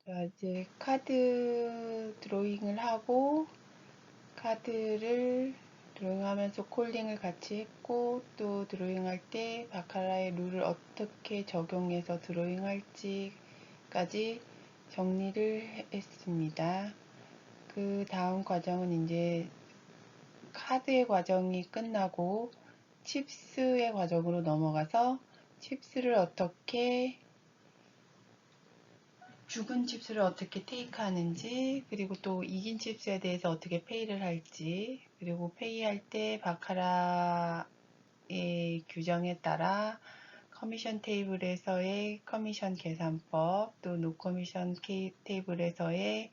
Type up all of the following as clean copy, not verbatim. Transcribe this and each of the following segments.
자, 이제 카드 드로잉을 하고 카드를 드로잉하면서 콜링을 같이 했고 또 드로잉할 때 바카라의 룰을 어떻게 적용해서 드로잉할지까지 정리를 했습니다. 그 다음 과정은 이제 카드의 과정이 끝나고 칩스의 과정으로 넘어가서 칩스를 어떻게 죽은 칩스를 어떻게 테이크하는지, 그리고 또 이긴 칩스에 대해서 어떻게 페이를 할지, 그리고 페이할 때 바카라의 규정에 따라 커미션 테이블에서의 커미션 계산법, 또 노커미션 테이블에서의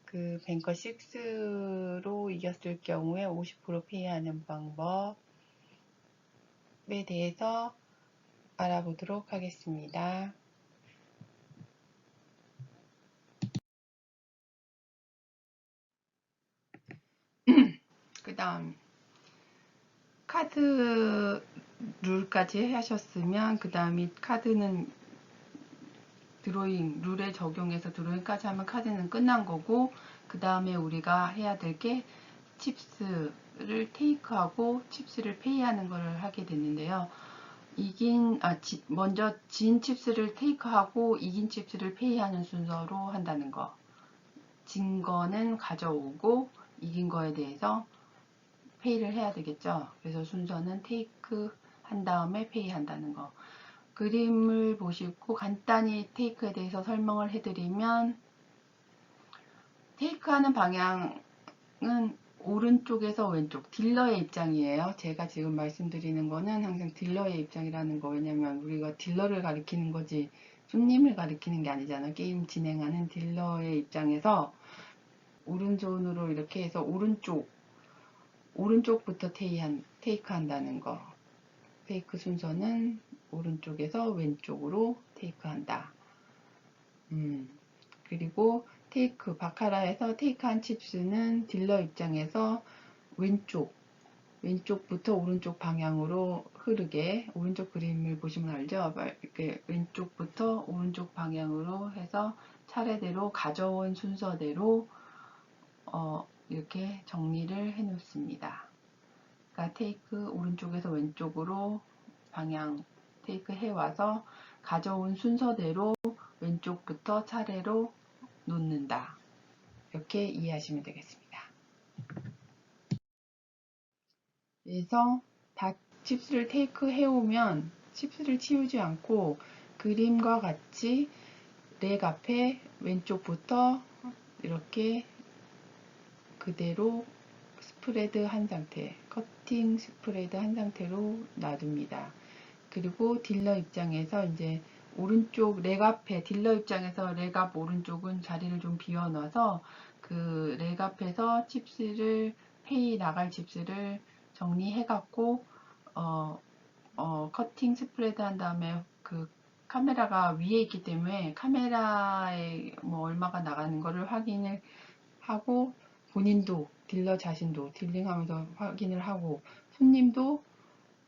그 뱅커 6로 이겼을 경우에 50% 페이하는 방법에 대해서 알아보도록 하겠습니다. 그 다음 카드 룰까지 하셨으면 그 다음이 카드는 드로잉 룰에 적용해서 드로잉까지 하면 카드는 끝난 거고, 그 다음에 우리가 해야 될 게 칩스를 테이크하고 칩스를 페이하는 것을 하게 됐는데요. 먼저 진 칩스를 테이크하고 이긴 칩스를 페이하는 순서로 한다는 거. 진 거는 가져오고 이긴 거에 대해서 페이를 해야 되겠죠. 그래서 순서는 테이크 한 다음에 페이 한다는 거. 그림을 보시고 간단히 테이크에 대해서 설명을 해드리면, 테이크하는 방향은 오른쪽에서 왼쪽, 딜러의 입장이에요. 제가 지금 말씀드리는 거는 항상 딜러의 입장이라는 거. 왜냐면 우리가 딜러를 가리키는 거지 손님을 가리키는 게 아니잖아. 게임 진행하는 딜러의 입장에서 오른손으로 이렇게 해서 오른쪽부터 테이크 한다는 거. 테이크 순서는 오른쪽에서 왼쪽으로 테이크 한다. 그리고 바카라에서 테이크한 칩스는 딜러 입장에서 왼쪽부터 오른쪽 방향으로 흐르게, 오른쪽 그림을 보시면 알죠? 이렇게 왼쪽부터 오른쪽 방향으로 해서 차례대로 가져온 순서대로 이렇게 정리를 해 놓습니다. 그러니까 테이크 오른쪽에서 왼쪽으로 방향 테이크 해와서 가져온 순서대로 왼쪽부터 차례로 놓는다. 이렇게 이해하시면 되겠습니다. 그래서 다 칩스를 테이크 해오면 칩스를 치우지 않고 그림과 같이 렉 앞에 왼쪽부터 이렇게 그대로 스프레드 한 상태, 커팅 스프레드 한 상태로 놔둡니다. 그리고 딜러 입장에서 이제 오른쪽 렉 앞에, 딜러 입장에서 렉 앞 오른쪽은 자리를 좀 비워놔서 그 렉 앞에서 칩스를, 페이 나갈 칩스를 정리해갖고 커팅 스프레드 한 다음에 그 카메라가 위에 있기 때문에 카메라에 뭐 얼마가 나가는 거를 확인을 하고, 본인도 딜러 자신도 딜링하면서 확인을 하고,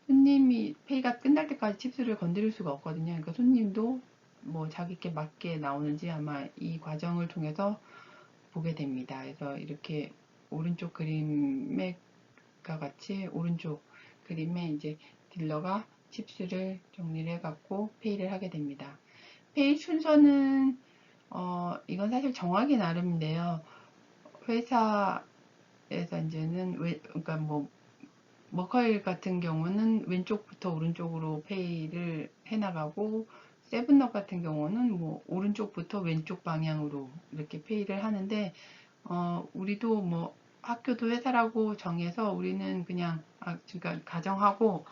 손님이 페이가 끝날 때까지 칩스를 건드릴 수가 없거든요. 그러니까 손님도 뭐 자기께 맞게 나오는지 아마 이 과정을 통해서 보게 됩니다. 그래서 이렇게 오른쪽 그림과 같이 오른쪽 그림에 이제 딜러가 칩스를 정리를 해갖고 페이를 하게 됩니다. 페이 순서는 이건 사실 정하기 나름인데요. 회사에서 이제는 그러니까 뭐 머카일 같은 경우는 왼쪽부터 오른쪽으로 페이를 해나가고, 세븐업 같은 경우는 뭐 오른쪽부터 왼쪽 방향으로 이렇게 페이를 하는데, 우리도 뭐 학교도 회사라고 정해서 우리는 그냥 그러니까 가정하고,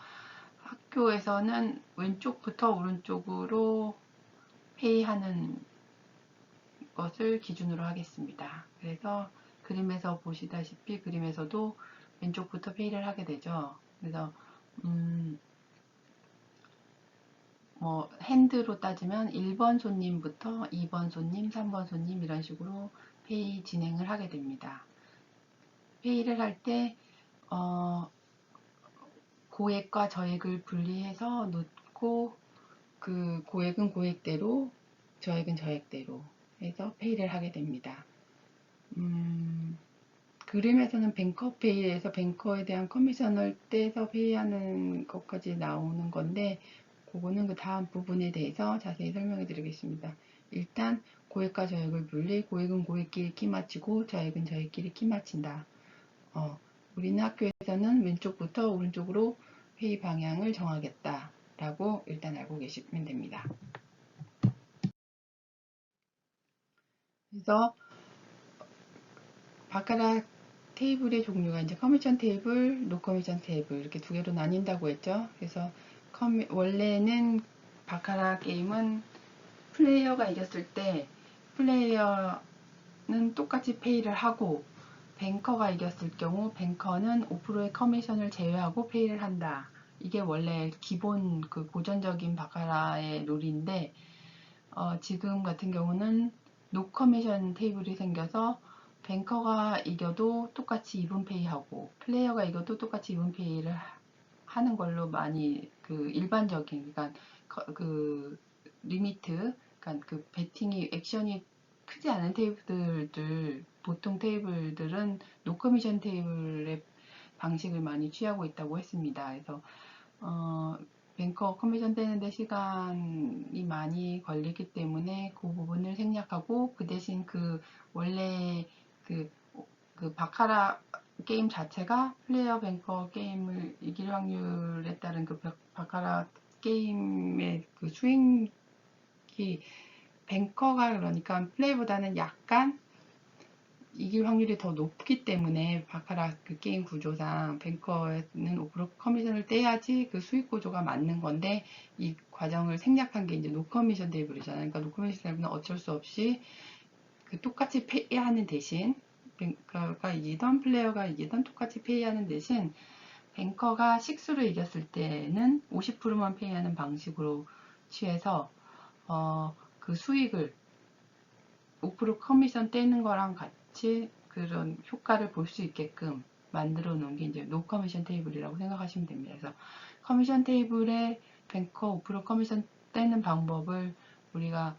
학교에서는 왼쪽부터 오른쪽으로 페이하는 것을 기준으로 하겠습니다. 그래서 그림에서 보시다시피 그림에서도 왼쪽부터 페이를 하게 되죠. 그래서 뭐 핸드로 따지면 1번 손님부터 2번 손님, 3번 손님 이런 식으로 페이 진행을 하게 됩니다. 페이를 할 때 고액과 저액을 분리해서 놓고, 그 고액은 고액대로, 저액은 저액대로 해서 페이를 하게 됩니다. 그림에서는 뱅커페이에서 뱅커에 대한 커미션을 떼서 페이하는 것까지 나오는 건데, 그거는 그 다음 부분에 대해서 자세히 설명해 드리겠습니다. 일단 고액과 저액을 분리, 고액은 고액끼리 키 맞추고 저액은 저액끼리 키 맞춘다. 우리는 학교에서는 왼쪽부터 오른쪽으로 페이 방향을 정하겠다 라고 일단 알고 계시면 됩니다. 그래서 바카락 테이블의 종류가 이제 커미션 테이블, 노 커미션 테이블 이렇게 두 개로 나뉜다고 했죠. 그래서 원래는 바카락 게임은 플레이어가 이겼을 때 플레이어는 똑같이 페이를 하고, 뱅커가 이겼을 경우 뱅커는 5%의 커미션을 제외하고 페이를 한다. 이게 원래 기본 그 고전적인 바카라의 룰인데, 지금 같은 경우는 노 커미션 테이블이 생겨서 뱅커가 이겨도 똑같이 이분페이하고 플레이어가 이겨도 똑같이 이분페이를 하는 걸로 많이 그 일반적인, 그러니까 그 리미트, 그러니까 그 베팅이 액션이 크지 않은 테이블들, 보통 테이블들은 노 커미션 테이블의 방식을 많이 취하고 있다고 했습니다. 그래서 뱅커 커미션 떼는데 시간이 많이 걸리기 때문에 그 부분을 생략하고, 그 대신 그 원래 그 바카라 게임 자체가 플레이어 뱅커 게임을 이길 확률에 따른 그 바카라 게임의 그 스윙이, 뱅커가 그러니까 플레이보다는 약간 이길 확률이 더 높기 때문에 바카라 그 게임 구조상 뱅커는 5% 커미션을 떼야지 그 수익 구조가 맞는 건데, 이 과정을 생략한 게 이제 노 커미션 테이블이잖아요. 그러니까 노 커미션 테이블은 어쩔 수 없이 그 똑같이 페이하는 대신, 뱅커가 이기던 플레이어가 이기던 똑같이 페이하는 대신 뱅커가 식수를 이겼을 때는 50%만 페이하는 방식으로 취해서 그 수익을 5% 커미션 떼는 거랑 같이 그런 효과를 볼 수 있게끔 만들어 놓은 게 이제 노 커미션 테이블이라고 생각하시면 됩니다. 그래서 커미션 테이블에 뱅커 5% 커미션 떼는 방법을 우리가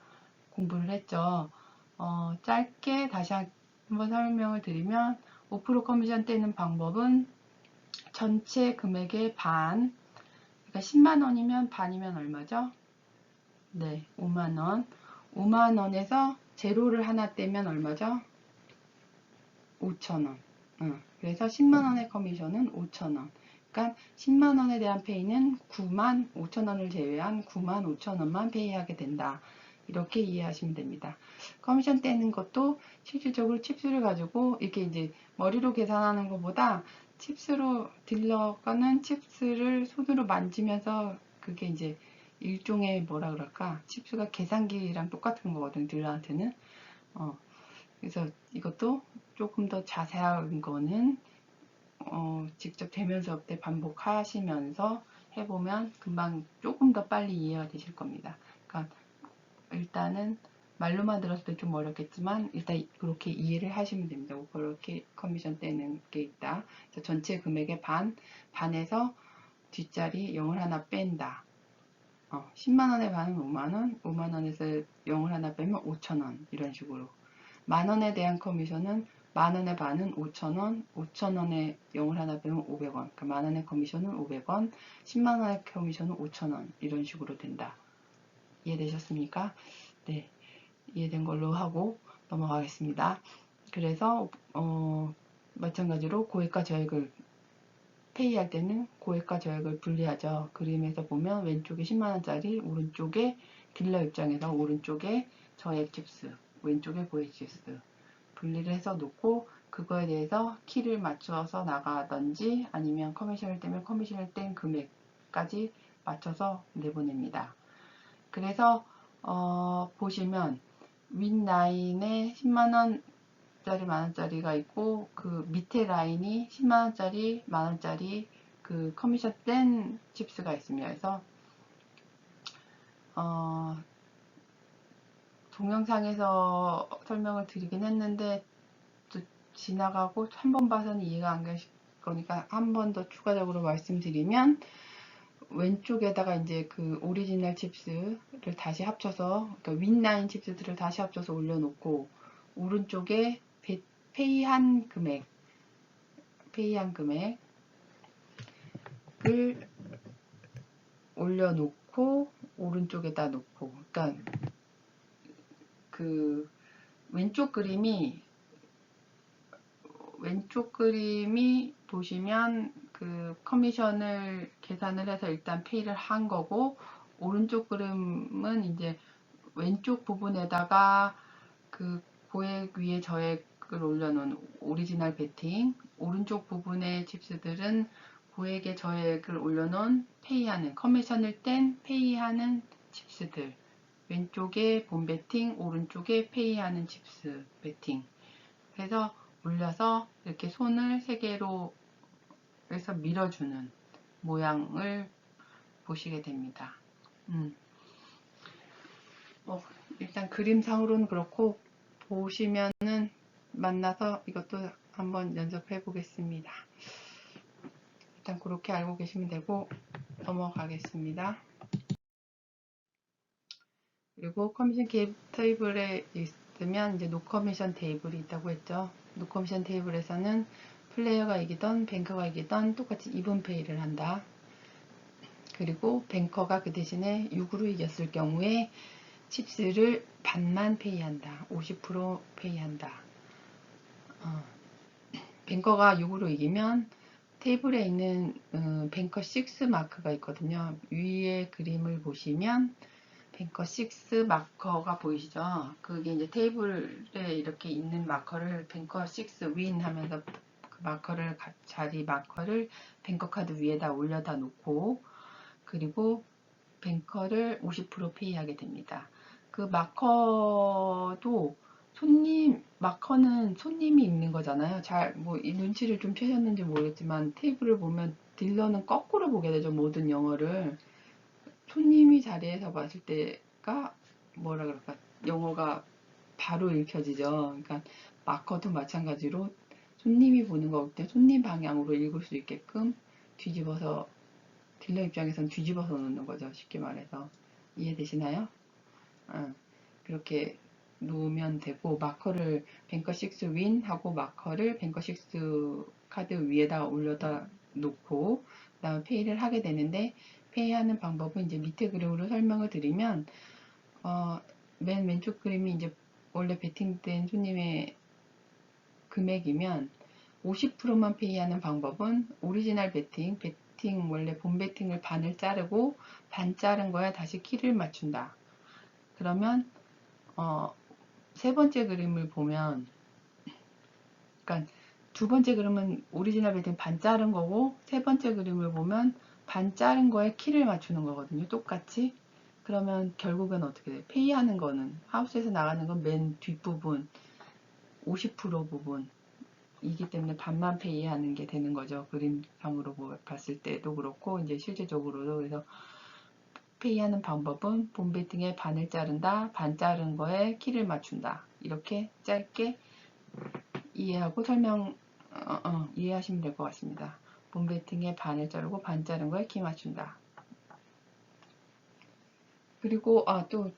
공부를 했죠. 짧게 다시 한번 설명을 드리면, 5% 커미션 떼는 방법은 전체 금액의 반, 그러니까 10만원이면 반이면 얼마죠? 네, 5만원. 5만원에서 제로를 하나 떼면 얼마죠? 5천원. 그래서 10만원의 커미션은 5천원. 그러니까 10만원에 대한 페이는 9만 5천원을 제외한 9만 5천원만 페이하게 된다. 이렇게 이해하시면 됩니다. 커미션 떼는 것도 실질적으로 칩스를 가지고 이렇게 이제 머리로 계산하는 것보다 칩스로, 딜러가는 칩스를 손으로 만지면서, 그게 이제 일종의 뭐라 그럴까, 칩스가 계산기랑 똑같은 거거든, 딜러한테는. 그래서 이것도 조금 더 자세한 거는 직접 대면 수업 때 반복하시면서 해보면 금방 조금 더 빨리 이해가 되실 겁니다. 그러니까 일단은 말로만 들었을 때 좀 어렵겠지만 일단 그렇게 이해를 하시면 됩니다. 그렇게 커미션 떼는 게 있다. 전체 금액의 반에서 뒷자리 0을 하나 뺀다. 10만원의 반은 5만원, 5만원에서 0을 하나 빼면 5천원, 이런 식으로. 만원에 대한 커미션은 만원의 반은 5천원, 5천원에 0을 하나 빼면 500원. 그러니까 만원의 커미션은 500원, 10만원의 커미션은 5천원, 이런 식으로 된다. 이해되셨습니까? 네, 이해된 걸로 하고 넘어가겠습니다. 그래서 마찬가지로 고액과 저액을 페이할 때는 고액과 저액을 분리하죠. 그림에서 보면 왼쪽에 10만원짜리, 오른쪽에 딜러 입장에서 오른쪽에 저액 칩스, 왼쪽에 고액 칩스 분리를 해서 놓고, 그거에 대해서 키를 맞춰서 나가든지 아니면 커미션을 떼면 커미션을 뗀 금액까지 맞춰서 내보냅니다. 그래서 보시면 윗라인에 10만원짜리 만원짜리가 있고, 그 밑에 라인이 10만원짜리 만원짜리 그 커미션 뗀 칩스가 있습니다. 그래서 동영상에서 설명을 드리긴 했는데 또 지나가고 한 번 봐서는 이해가 안 가실 거니까 한 번 더 추가적으로 말씀드리면, 왼쪽에다가 이제 그 오리지널 칩스를 다시 합쳐서, 그러니까 윗라인 칩스들을 다시 합쳐서 올려놓고, 오른쪽에 페이한 금액을 올려놓고, 오른쪽에다 놓고, 그러니까 그 왼쪽 그림이 보시면 그 커미션을 계산을 해서 일단 페이를 한 거고, 오른쪽 그림은 이제 왼쪽 부분에다가 그 고액 위에 저액을 올려놓은 오리지널 베팅, 오른쪽 부분의 칩스들은 고액에 저액을 올려놓은 페이하는, 커미션을 뗀 페이하는 칩스들, 왼쪽에 본 베팅, 오른쪽에 페이하는 칩스 베팅 해서 올려서 이렇게 손을 3개로 해서 밀어주는 모양을 보시게 됩니다. 일단 그림상으로는 그렇고, 보시면은 만나서 이것도 한번 연습해 보겠습니다. 일단 그렇게 알고 계시면 되고, 넘어가겠습니다. 그리고 커미션 테이블에 있으면 이제 노커미션 테이블이 있다고 했죠. 노커미션 테이블에서는 플레이어가 이기던 뱅커가 이기던 똑같이 이븐페이를 한다. 그리고 뱅커가 그 대신에 6으로 이겼을 경우에 칩스를 반만 페이한다. 50% 페이한다. 뱅커가 6으로 이기면 테이블에 있는 뱅커 6 마크가 있거든요. 위에 그림을 보시면 뱅커 6 마커가 보이시죠? 그게 이제 테이블에 이렇게 있는 마커를 뱅커 6 윈 하면서 그 마커를, 자리 마커를 뱅커 카드 위에다 올려다 놓고, 그리고 뱅커를 50% 페이하게 됩니다. 그 마커도 마커는 손님이 있는 거잖아요. 이 눈치를 좀 채셨는지 모르겠지만, 테이블을 보면 딜러는 거꾸로 보게 되죠. 모든 영어를. 손님이 자리에서 봤을 때가, 뭐라 그럴까, 영어가 바로 읽혀지죠. 그러니까, 마커도 마찬가지로 손님이 보는 거기 때문에 손님 방향으로 읽을 수 있게끔 뒤집어서, 딜러 입장에선 뒤집어서 놓는 거죠. 쉽게 말해서. 이해되시나요? 그렇게 놓으면 되고, 마커를 뱅커 6 윈 하고 마커를 뱅커 6 카드 위에다 올려다 놓고, 그 다음에 페이를 하게 되는데, 페이하는 방법은 이제 밑에 그림으로 설명을 드리면, 맨 왼쪽 그림이 이제 원래 베팅된 손님의 금액이면 50%만 페이하는 방법은 오리지널 베팅 원래 본 베팅을 반을 자르고 반 자른 거에 다시 키를 맞춘다. 그러면 세 번째 그림을 보면, 그러니까 두 번째 그림은 오리지널 베팅 반 자른 거고, 세 번째 그림을 보면 반 자른 거에 키를 맞추는 거거든요. 똑같이. 그러면 결국은 어떻게 돼요? 페이하는 거는, 하우스에서 나가는 건 맨 뒷부분 50% 부분이기 때문에 반만 페이하는 게 되는 거죠. 그림상으로 봤을 때도 그렇고, 이제 실제적으로도. 그래서 페이하는 방법은 본 베팅의 반을 자른다, 반 자른 거에 키를 맞춘다. 이렇게 짧게 이해하고 이해하시면 될 것 같습니다. 본 베팅의 반을 자르고 반 자른 거에 키 맞춘다. 그리고 또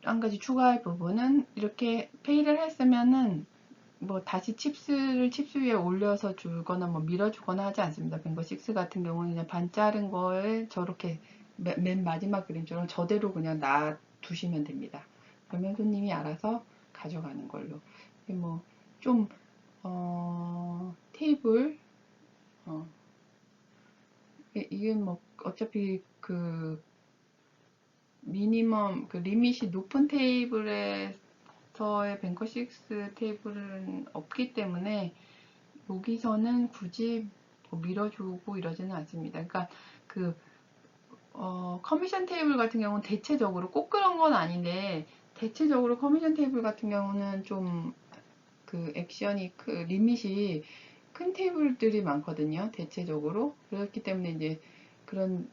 한 가지 추가할 부분은, 이렇게 페이를 했으면은 뭐 다시 칩스를 칩스 위에 올려서 주거나 뭐 밀어주거나 하지 않습니다. 뱅거 6 같은 경우는 그냥 반 자른 거에 저렇게 맨 마지막 그림처럼 저대로 그냥 놔두시면 됩니다. 그러면 손님이 알아서 가져가는 걸로. 뭐 좀 테이블 이게 뭐 어차피 그 미니멈 그 리밋이 높은 테이블에서의 뱅커 6 테이블은 없기 때문에 여기서는 굳이 뭐 밀어주고 이러지는 않습니다. 그러니까 그 커미션 테이블 같은 경우는 대체적으로 꼭 그런 건 아닌데, 대체적으로 커미션 테이블 같은 경우는 좀 그 액션이 리밋이 큰 테이블들이 많거든요. 대체적으로. 그렇기 때문에 이제 그런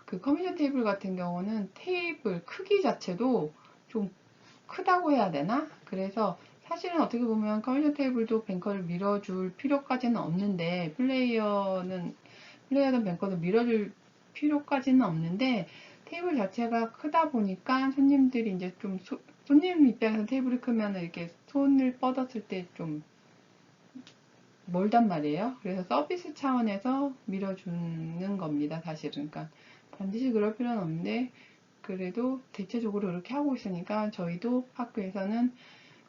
그 커미션 테이블 같은 경우는 테이블 크기 자체도 좀 크다고 해야 되나? 그래서 사실은 어떻게 보면 커미션 테이블도 뱅커를 밀어줄 필요까지는 없는데, 플레이어든 뱅커도 밀어줄 필요까지는 없는데 테이블 자체가 크다 보니까 손님들이 이제 좀 손님 입장에서 테이블이 크면 이렇게 손을 뻗었을 때 좀 멀단 말이에요. 그래서 서비스 차원에서 밀어주는 겁니다, 사실은. 그러니까 반드시 그럴 필요는 없는데 그래도 대체적으로 이렇게 하고 있으니까 저희도 학교에서는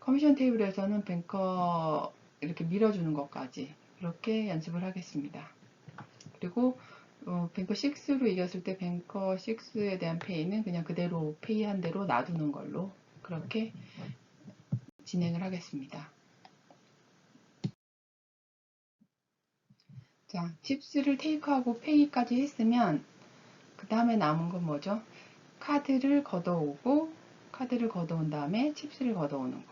커미션 테이블에서는 뱅커 이렇게 밀어주는 것까지 그렇게 연습을 하겠습니다. 그리고 뱅커 6로 이겼을 때 뱅커 6에 대한 페이는 그냥 그대로 페이한 대로 놔두는 걸로 그렇게 진행을 하겠습니다. 자, 칩스를 테이크하고 페이까지 했으면 그 다음에 남은 건 뭐죠? 카드를 걷어오고 카드를 걷어온 다음에 칩스를 걷어오는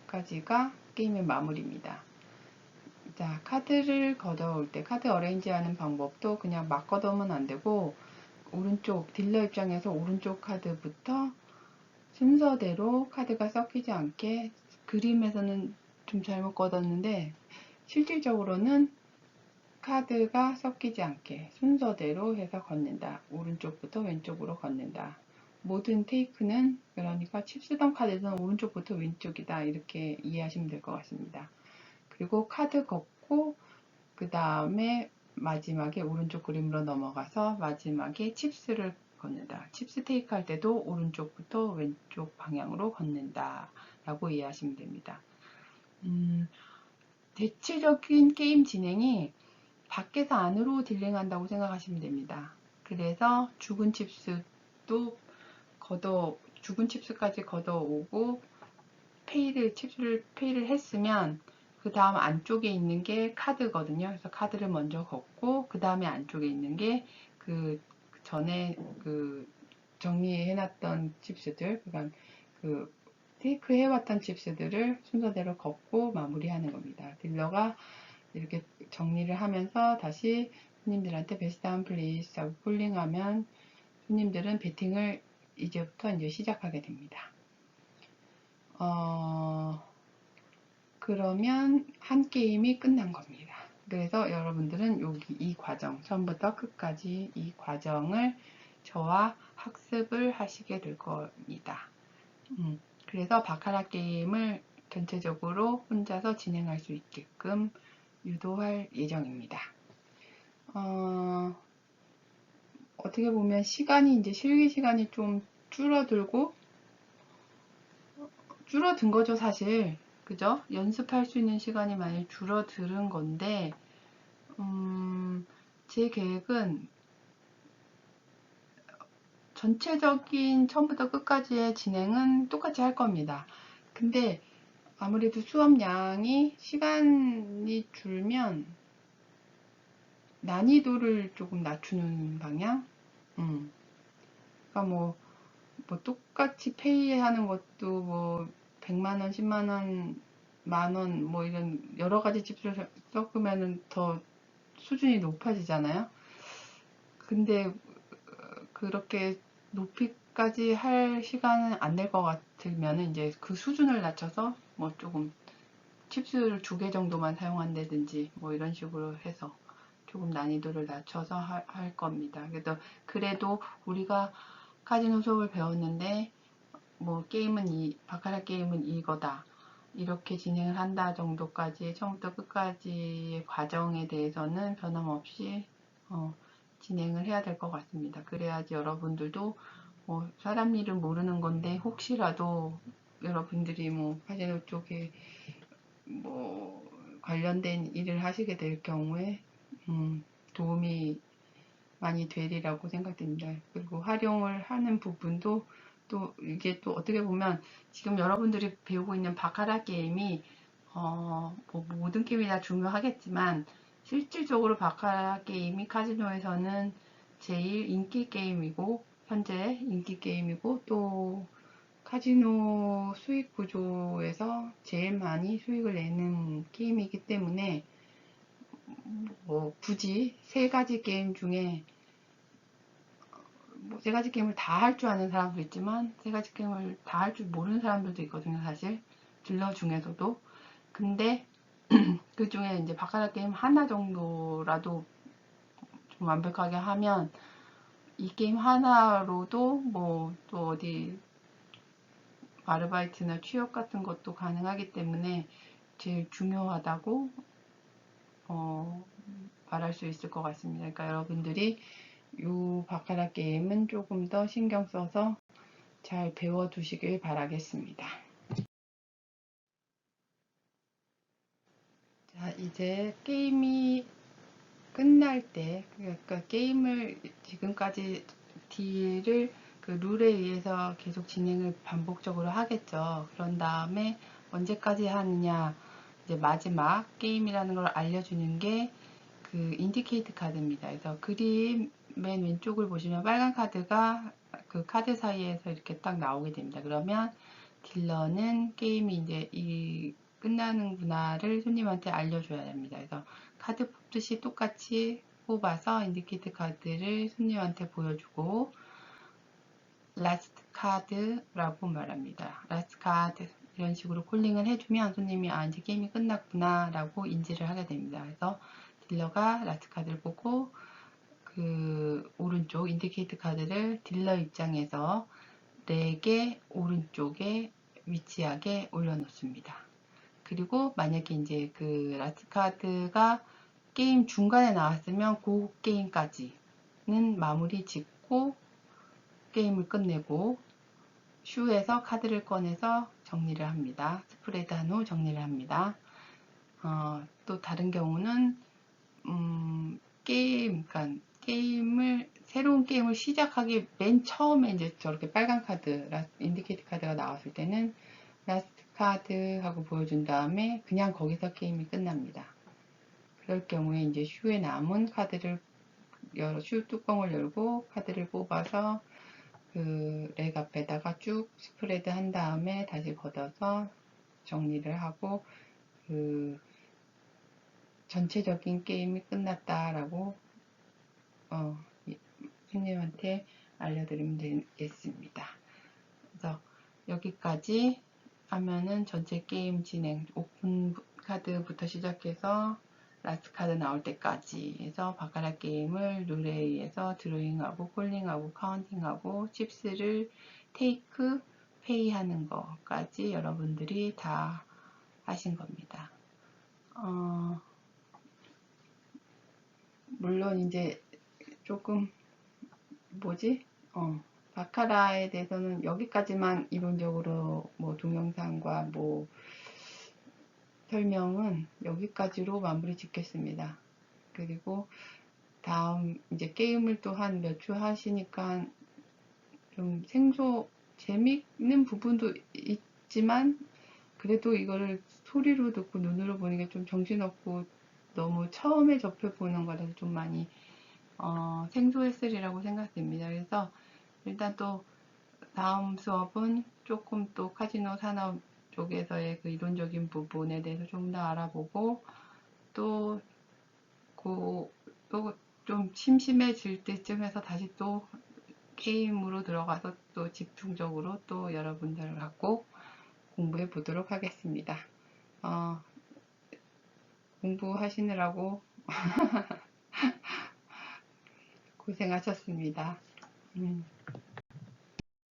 것까지가 게임의 마무리입니다. 자, 카드를 걷어올 때 카드 어레인지 하는 방법도 그냥 막 걷어오면 안 되고 오른쪽 딜러 입장에서 오른쪽 카드부터 순서대로 카드가 섞이지 않게 그림에서는 좀 잘못 걷었는데 실질적으로는 카드가 섞이지 않게 순서대로 해서 걷는다. 오른쪽부터 왼쪽으로 걷는다. 모든 테이크는 그러니까 칩스던 카드는 오른쪽부터 왼쪽이다. 이렇게 이해하시면 될 것 같습니다. 그리고 카드 걷고 그 다음에 마지막에 오른쪽 그림으로 넘어가서 마지막에 칩스를 걷는다. 칩스 테이크 할 때도 오른쪽부터 왼쪽 방향으로 걷는다. 라고 이해하시면 됩니다. 대체적인 게임 진행이 밖에서 안으로 딜링한다고 생각하시면 됩니다. 그래서 죽은 칩스도 죽은 칩스까지 걷어오고 칩스를 페이를 했으면 그 다음 안쪽에 있는 게 카드거든요. 그래서 카드를 먼저 걷고 그 다음에 안쪽에 있는 게 그 전에 그 정리해놨던 칩스들, 그러니까 그 테이크 해왔던 칩스들을 순서대로 걷고 마무리하는 겁니다. 딜러가 이렇게 정리를 하면서 다시 손님들한테 베스트 다운 플레이스 하고 폴링하면 손님들은 배팅을 이제부터 이제 시작하게 됩니다. 그러면 한 게임이 끝난 겁니다. 그래서 여러분들은 여기 이 과정, 처음부터 끝까지 이 과정을 저와 학습을 하시게 될 겁니다. 그래서 바카라 게임을 전체적으로 혼자서 진행할 수 있게끔 유도할 예정입니다. 어떻게 보면 시간이 이제 실기 시간이 좀 줄어든 거죠, 사실. 그죠? 연습할 수 있는 시간이 많이 줄어드는 건데, 제 계획은 전체적인 처음부터 끝까지의 진행은 똑같이 할 겁니다. 근데 아무래도 수업량이 시간이 줄면 난이도를 조금 낮추는 방향? 그러니까 뭐 똑같이 페이하는 것도 뭐 100만원, 10만원, 만원 뭐 이런 여러 가지 칩을 섞으면은 더 수준이 높아지잖아요. 근데 그렇게 높이까지 할 시간은 안 될 것 같으면 이제 그 수준을 낮춰서 뭐 조금 칩스를 2개 정도만 사용한다든지 뭐 이런 식으로 해서 조금 난이도를 낮춰서 할 겁니다. 그래도 우리가 카지노 수업을 배웠는데 뭐 바카라 게임은 이거다. 이렇게 진행을 한다 정도까지 처음부터 끝까지의 과정에 대해서는 변함없이 진행을 해야 될 것 같습니다. 그래야지 여러분들도 뭐 사람 일은 모르는 건데 혹시라도 여러분들이 뭐 카지노 쪽에 뭐 관련된 일을 하시게 될 경우에 도움이 많이 되리라고 생각됩니다. 그리고 활용을 하는 부분도 또 이게 또 어떻게 보면 지금 여러분들이 배우고 있는 바카라 게임이 뭐 모든 게임이 다 중요하겠지만 실질적으로 바카라 게임이 카지노에서는 제일 인기 게임이고 현재 인기 게임이고 또 카지노 수익 구조에서 제일 많이 수익을 내는 게임이기 때문에 뭐 굳이 세 가지 게임 중에 뭐 세 가지 게임을 다 할 줄 아는 사람도 있지만 세 가지 게임을 다 할 줄 모르는 사람들도 있거든요, 사실. 딜러 중에서도. 근데 그 중에 이제 바카라 게임 하나 정도라도 좀 완벽하게 하면 이 게임 하나로도 뭐 또 어디 아르바이트나 취업 같은 것도 가능하기 때문에 제일 중요하다고 말할 수 있을 것 같습니다. 그러니까 여러분들이 이 바카라 게임은 조금 더 신경 써서 잘 배워 두시길 바라겠습니다. 자, 이제 게임이 끝날 때, 그러니까 게임을 지금까지 딜을 그 룰에 의해서 계속 진행을 반복적으로 하겠죠. 그런 다음에 언제까지 하느냐, 이제 마지막 게임이라는 걸 알려주는 게 그 인디케이트 카드입니다. 그래서 그림 맨 왼쪽을 보시면 빨간 카드가 그 카드 사이에서 이렇게 딱 나오게 됩니다. 그러면 딜러는 게임이 이제 이 끝나는구나를 손님한테 알려줘야 됩니다. 그래서 카드 뽑듯이 똑같이 뽑아서 인디케이트 카드를 손님한테 보여주고 라스트 카드라고 말합니다. 라스트 카드 이런 식으로 콜링을 해주면 손님이 아 이제 게임이 끝났구나 라고 인지를 하게 됩니다. 그래서 딜러가 라스트 카드를 보고 그 오른쪽 인디케이트 카드를 딜러 입장에서 4개 오른쪽에 위치하게 올려놓습니다. 그리고 만약에 이제 그 라스트 카드가 게임 중간에 나왔으면 그 게임까지는 마무리 짓고 게임을 끝내고 슈에서 카드를 꺼내서 정리를 합니다. 스프레드 한 후 정리를 합니다. 또 다른 경우는 그러니까 새로운 게임을 시작하기 맨 처음에 이제 저렇게 빨간 카드, 인디케이트 카드가 나왔을 때는 라스트 카드 하고 보여준 다음에 그냥 거기서 게임이 끝납니다. 그럴 경우에 이제 슈에 남은 카드를 슈 뚜껑을 열고 카드를 뽑아서 그 렉 앞에다가 쭉 스프레드 한 다음에 다시 걷어서 정리를 하고 그 전체적인 게임이 끝났다라고 손님한테 알려드리면 되겠습니다. 그래서 여기까지 하면은 전체 게임 진행 오픈 카드부터 시작해서 라스트 카드 나올 때까지 해서 바카라 게임을 룰에 의해서 드로잉하고 콜링하고 카운팅하고 칩스를 테이크 페이 하는 것까지 여러분들이 다 하신 겁니다. 물론 이제 조금 바카라에 대해서는 여기까지만 이론적으로 뭐 동영상과 뭐 설명은 여기까지로 마무리 짓겠습니다. 그리고 다음 이제 게임을 또 한 몇 주 하시니까 좀 재밌는 부분도 있지만 그래도 이거를 소리로 듣고 눈으로 보는 게 좀 정신없고 너무 처음에 접해보는 거라서 좀 많이 생소했으리라고 생각됩니다. 그래서 일단 또 다음 수업은 조금 또 카지노 산업 쪽에서의 그 이론적인 부분에 대해서 좀 더 알아보고 또 좀 심심해질 때쯤 해서 다시 또 게임으로 들어가서 또 집중적으로 또 여러분들을 갖고 공부해 보도록 하겠습니다. 공부하시느라고 고생하셨습니다.